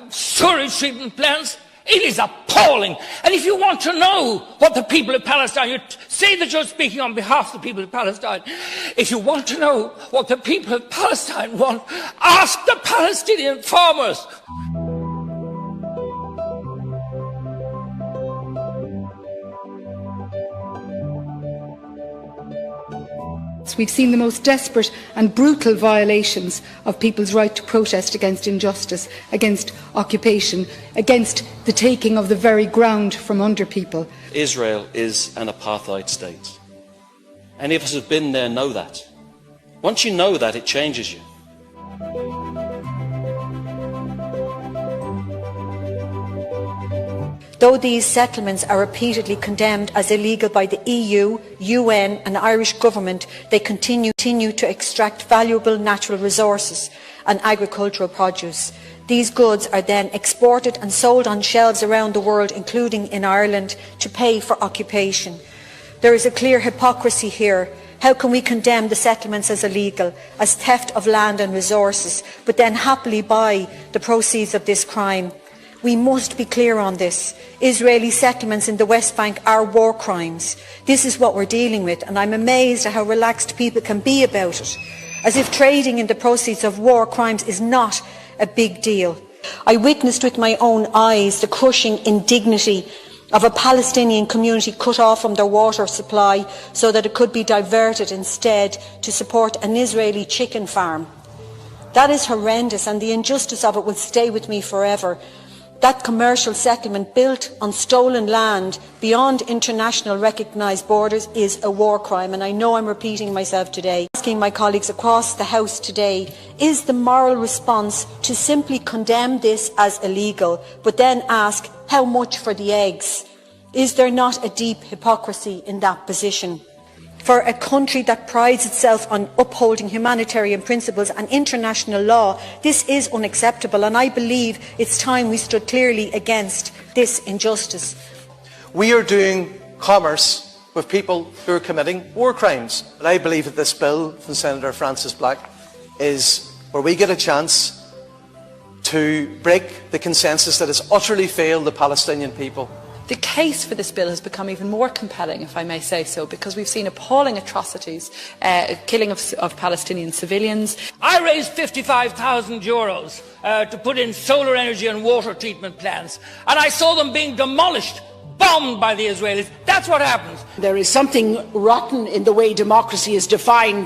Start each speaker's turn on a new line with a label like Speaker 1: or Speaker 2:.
Speaker 1: sewage treatment plants. It is appalling. And if you want to know what the people of Palestine, you say that you're speaking on behalf of the people of Palestine. If you want to know what the people of Palestine want, ask the Palestinian farmers.
Speaker 2: We've seen the most desperate and brutal violations of people's right to protest against injustice, against occupation, against the taking of the very ground from under people.
Speaker 3: Israel is an apartheid state. Any of us who've been there know that. Once you know that, it changes you.
Speaker 4: Though these settlements are repeatedly condemned as illegal by the EU, UN and Irish government, they continue to extract valuable natural resources and agricultural produce. These goods are then exported and sold on shelves around the world, including in Ireland, to pay for occupation. There is a clear hypocrisy here. How can we condemn the settlements as illegal, as theft of land and resources, but then happily buy the proceeds of this crime? We must be clear on this. Israeli settlements in the West Bank are war crimes. This is what we're dealing with, and I'm amazed at how relaxed people can be about it, as if trading in the proceeds of war crimes is not a big deal. I witnessed with my own eyes the crushing indignity of a Palestinian community cut off from their water supply so that it could be diverted instead to support an Israeli chicken farm. That is horrendous, and the injustice of it will stay with me forever. That commercial settlement built on stolen land beyond international recognised borders is a war crime, and I know I'm repeating myself today. Asking my colleagues across the House today, is the moral response to simply condemn this as illegal, but then ask how much for the eggs? Is there not a deep hypocrisy in that position? For a country that prides itself on upholding humanitarian principles and international law, this is unacceptable, and I believe it's time we stood clearly against this injustice.
Speaker 5: We are doing commerce with people who are committing war crimes. But I believe that this bill from Senator Francis Black is where we get a chance to break the consensus that has utterly failed the Palestinian people.
Speaker 6: The case for this bill has become even more compelling, if I may say so, because we've seen appalling atrocities, killing of Palestinian civilians.
Speaker 1: I raised €55,000 to put in solar energy and water treatment plants, and I saw them being demolished, bombed by the Israelis. That's what happens.
Speaker 7: There is something rotten in the way democracy is defined.